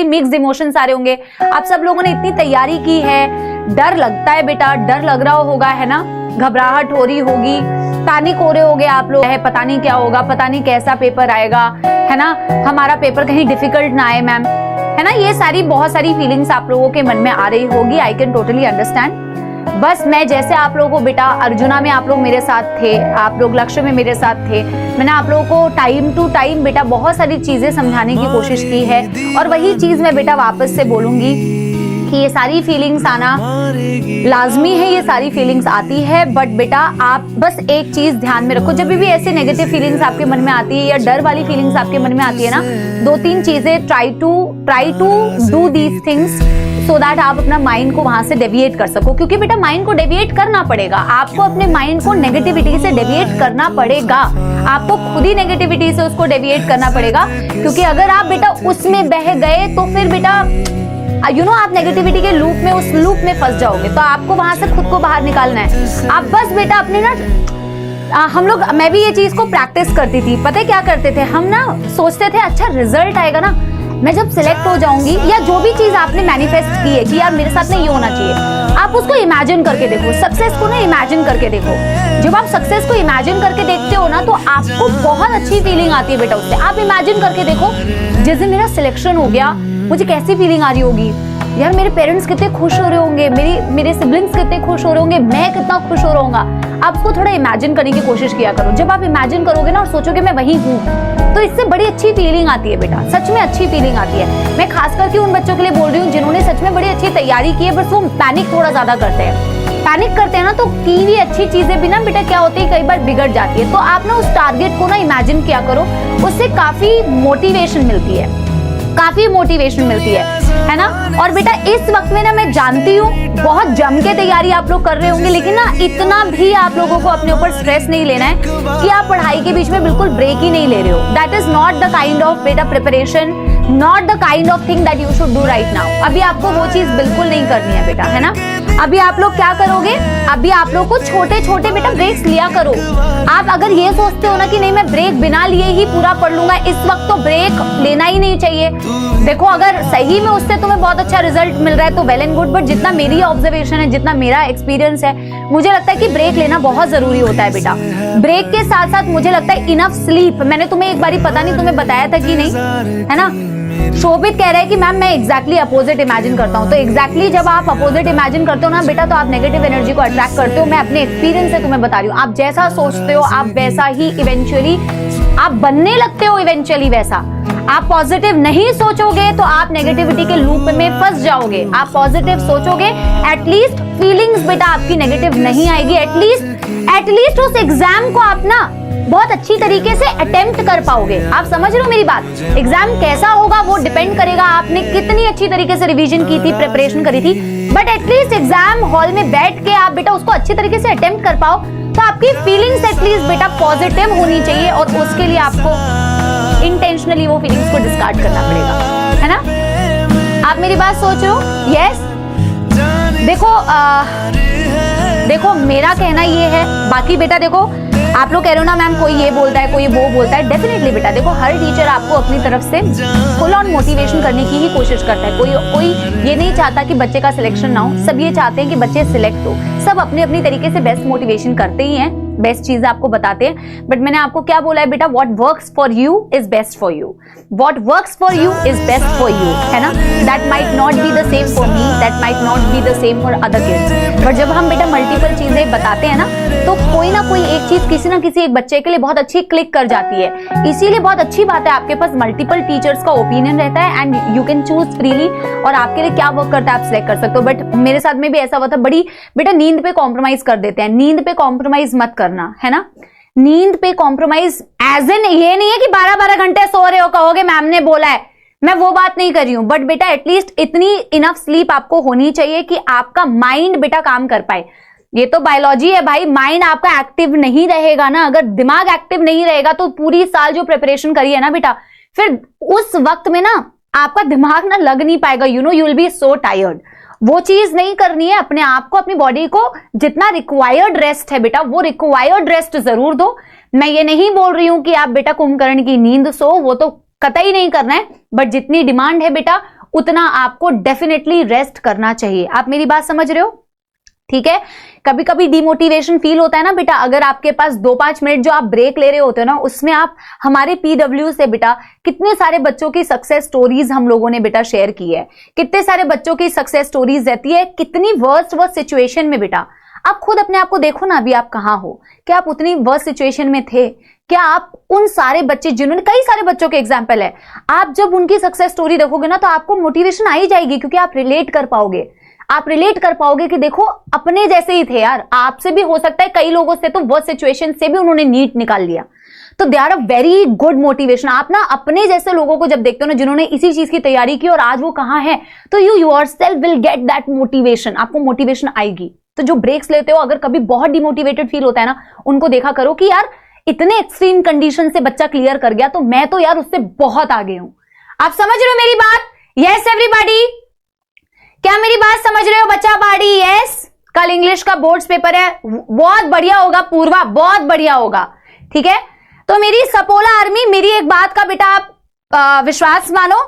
Mixed emotions आ रहे होंगे। आप सब लोगों ने इतनी तैयारी की है, डर लगता है बेटा, डर लग रहा होगा, है ना, घबराहट हो रही होगी, पैनिक हो रहे होगे आप लोग, है पता नहीं क्या होगा, पता नहीं कैसा पेपर आएगा, है ना, हमारा पेपर कहीं डिफिकल्ट ना आए मैम, है ना, ये सारी बहुत सारी फीलिंग्स आप लोगों के मन में आ रही होगी। I can totally understand. बस मैं जैसे आप लोगों को बेटा अर्जुना में आप लोग मेरे साथ थे, आप लोग लक्ष्य में मेरे साथ थे, मैंने आप लोगों को टाइम टू टाइम बेटा बहुत सारी चीजें समझाने की कोशिश की है, और वही चीज मैं बेटा वापस से बोलूंगी कि ये सारी फीलिंग्स आना लाजमी है, ये सारी फीलिंग्स आती है, बट बेटा आप बस एक चीज ध्यान में रखो, जब भी ऐसे नेगेटिव फीलिंग्स आपके मन में आती है या डर वाली फीलिंग्स आपके मन में आती है ना, 2-3 चीजें try to do these things so that आप अपना माइंड को वहां से डेविएट कर सको, क्योंकि बेटा माइंड को डेविएट करना पड़ेगा, आपको अपने माइंड को नेगेटिविटी से डेविएट करना पड़ेगा, आपको खुद ही नेगेटिविटी से उसको डेविएट करना पड़ेगा, क्योंकि अगर आप बेटा उसमें बह गए तो फिर बेटा आप नेगेटिविटी के लूप में, उस लूप में फंस जाओगे, तो आपको वहां से खुद को बाहर निकालना है। आप बस बेटा अपने ना मैं भी ये चीज को प्रैक्टिस करती थी, पता है क्या करते थे हम ना, सोचते थे अच्छा रिजल्ट आएगा ना, मैं जब सिलेक्ट हो जाऊंगी, या जो भी चीज आपने मैनिफेस्ट की है कि यार मेरे साथ में ये होना चाहिए, आप उसको इमेजिन करके देखो, सक्सेस को ना इमेजिन करके देखो। जब आप सक्सेस को इमेजिन करके देखते हो ना, तो आपको बहुत अच्छी फीलिंग आती है बेटा उससे। आप इमेजिन करके देखो, जिस दिन मेरा सिलेक्शन हो गया मुझे कैसी फीलिंग आ रही होगी, यार मेरे पेरेंट्स कितने खुश हो रहे होंगे, मेरे सिबलिंग्स कितने खुश हो रहे होंगे, मैं कितना खुश हो रहूंगा। आप उसको थोड़ा इमेजिन करने की कोशिश किया करो। जब आप इमेजिन करोगे ना और सोचोगे मैं वही हूँ, तो इससे बड़ी अच्छी फीलिंग आती है बेटा, सच में अच्छी फीलिंग आती है। मैं खास करके उन बच्चों के लिए बोल रही हूँ जिन्होंने सच में बड़ी अच्छी तैयारी की है, बस वो पैनिक थोड़ा ज्यादा करते हैं। पैनिक करते हैं ना, तो की भी अच्छी चीजें भी ना बेटा क्या होती है, कई बार बिगड़ जाती है। तो आप ना उस टारगेट को ना इमेजिन किया करो, उससे काफी मोटिवेशन मिलती है, काफी मोटिवेशन मिलती है ना। और बेटा इस वक्त में ना मैं जानती हूँ बहुत जम के तैयारी आप लोग कर रहे होंगे, लेकिन ना इतना भी आप लोगों को अपने ऊपर स्ट्रेस नहीं लेना है कि आप पढ़ाई के बीच में बिल्कुल ब्रेक ही नहीं ले रहे हो। That is not the kind of बेटा preparation, not the kind of thing that you should do right now. अभी आपको वो चीज बिल्कुल नहीं करनी है बेटा, है ना। अभी आप लोग क्या करोगे, अभी आप लोग को छोटे छोटे बेटा ब्रेक्स लिया करो। आप अगर ये सोचते हो ना कि नहीं मैं ब्रेक बिना लिए ही पूरा पढ़ लूंगा, इस वक्त तो ब्रेक लेना ही नहीं चाहिए। देखो अगर सही में उससे तुम्हें बहुत अच्छा रिजल्ट मिल रहा है तो वेल एंड गुड, बट जितना मेरी ऑब्जर्वेशन है, जितना मेरा एक्सपीरियंस है, मुझे लगता है कि ब्रेक लेना बहुत जरूरी होता है बेटा। ब्रेक के साथ साथ मुझे लगता है इनफ स्लीप। मैंने तुम्हें एक बारी पता नहीं तुम्हें बताया था कि नहीं, है ना। शोभित कह रहे हैं कि मैम मैं एग्जैक्टली अपोजिट इमेजिन करता हूँ। तो एग्जैक्टली जब आप अपोजिट इमेजिन करते हो ना बेटा, तो आप नेगेटिव एनर्जी को अट्रैक्ट करते हो। मैं अपने एक्सपीरियंस से तुम्हें बता रही हूँ, आप जैसा सोचते हो आप वैसा ही इवेंचुअली आप बनने लगते हो। इवेंचुअली वैसा आप पॉजिटिव नहीं सोचोगे तो आप नेगेटिविटी के लूप में फंस जाओगे। आप पॉजिटिव सोचोगे, एटलीस्ट फीलिंग्स बेटा आपकी नेगेटिव नहीं आएगी। एटलीस्ट उस एग्जाम को आप ना बहुत अच्छी तरीके से अटेम्प्ट कर पाओगे। आप समझ रहे हो मेरी बात। एग्जाम कैसा होगा वो डिपेंड करेगा आपने कितनी अच्छी तरीके से रिवीजन की थी, प्रिपरेशन करी थी, बट एटलीस्ट एग्जाम हॉल में बैठ के आप बेटा उसको अच्छी तरीके से अटेम्प्ट कर पाओ, तो आपकी फीलिंग्स एटलीस्ट बेटा पॉजिटिव होनी चाहिए। और उसके लिए आपको इंटेंशनली वो फीलिंग्स को डिस्कार्ड करना पड़ेगा, है ना। आप मेरी बात सोच रहे हो? यस। देखो मेरा कहना ये है, बाकी बेटा देखो आप लोग कह रहे हो ना मैम कोई ये बोलता है कोई वो बोलता है। डेफिनेटली बेटा देखो हर टीचर आपको अपनी तरफ से फुल ऑन मोटिवेशन करने की ही कोशिश करता है। कोई ये नहीं चाहता कि बच्चे का सिलेक्शन ना हो, सब ये चाहते हैं कि बच्चे सिलेक्ट हो। सब अपनी अपनी तरीके से बेस्ट मोटिवेशन करते ही हैं, बेस्ट चीज आपको बताते हैं। बट मैंने आपको क्या बोला है बेटा, what works for you is best for you, what works for you is best for you, है ना। That might not be the same for me, that might not be the same for other kids. But जब हम बेटा multiple चीजें बताते हैं ना, तो कोई ना कोई एक चीज किसी ना किसी एक बच्चे के लिए बहुत अच्छी क्लिक कर जाती है। इसीलिए बहुत अच्छी बात है आपके पास मल्टीपल टीचर्स का ओपिनियन रहता है and you can choose freely, और आपके लिए क्या वर्क करता है आप सिलेक्ट कर सकते हो। बट मेरे साथ में भी ऐसा हुआ था, बड़ी बेटा नींद पे कॉम्प्रोमाइज कर देते हैं। नींद पे कॉम्प्रोमाइज मत करना, है ना। नींद पे कॉम्प्रोमाइज एज इन ये नहीं है कि 12-12 घंटे सो रहे हो कहोगे मैम ने बोला है, मैं वो बात नहीं कर रही हूं। बट बेटा एटलीस्ट इतनी इनफ स्लीप आपको होनी चाहिए कि आपका माइंड बेटा काम कर पाए। ये तो बायोलॉजी है भाई, माइंड आपका एक्टिव नहीं रहेगा ना। अगर दिमाग एक्टिव नहीं रहेगा तो पूरी साल जो प्रिपरेशन करी है ना बेटा, फिर उस वक्त में ना आपका दिमाग ना लग नहीं पाएगा। You know, you will be so tired. वो चीज नहीं करनी है। अपने आप को, अपनी बॉडी को जितना रिक्वायर्ड रेस्ट है बेटा, वो रिक्वायर्ड रेस्ट जरूर दो। मैं ये नहीं बोल रही हूं कि आप बेटा कुंभकर्ण की नींद सो, वो तो कतई नहीं करना है। बट जितनी डिमांड है बेटा उतना आपको डेफिनेटली रेस्ट करना चाहिए। आप मेरी बात समझ रहे हो? ठीक है। कभी कभी डिमोटिवेशन फील होता है ना बेटा, अगर आपके पास 2-5 मिनट जो आप ब्रेक ले रहे होते हो ना, उसमें आप हमारे पीडब्ल्यू से बेटा कितने सारे बच्चों की सक्सेस स्टोरीज हम लोगों ने बेटा शेयर की है, कितने सारे बच्चों की सक्सेस स्टोरीज रहती है, कितनी वर्स्ट सिचुएशन में बेटा आप खुद अपने आप को देखो ना, अभी आप कहां हो, क्या आप उतनी वर्स्ट सिचुएशन में थे? क्या आप उन सारे बच्चे जिन्होंने, कई सारे बच्चों के एग्जाम्पल है, आप जब उनकी सक्सेस स्टोरी देखोगे ना तो आपको मोटिवेशन आ ही जाएगी, क्योंकि आप रिलेट कर पाओगे, आप रिलेट कर पाओगे कि देखो अपने जैसे ही थे यार, आपसे भी हो सकता है, कई लोगों से तो वो सिचुएशन से भी उन्होंने नीट निकाल लिया, तो they are a very good motivation. आप ना अपने जैसे लोगों को जब देखते हो ना जिन्होंने इसी चीज की तैयारी की और आज वो कहां है, तो you yourself will get that motivation, आपको मोटिवेशन आएगी। तो जो ब्रेक्स लेते हो, अगर कभी बहुत डिमोटिवेटेड फील होता है ना, उनको देखा करो कि यार इतने एक्सट्रीम कंडीशन से बच्चा क्लियर कर गया, तो मैं तो यार उससे बहुत आगे हूं। आप समझ रहे हो मेरी बात? यस एवरीबॉडी, क्या मेरी बात समझ रहे हो बच्चा बाड़ी? यस। कल इंग्लिश का बोर्ड्स पेपर है, बहुत बढ़िया होगा पूर्वा, बहुत बढ़िया होगा। ठीक है, तो मेरी सपोला आर्मी, मेरी एक बात का बेटा आप विश्वास मानो,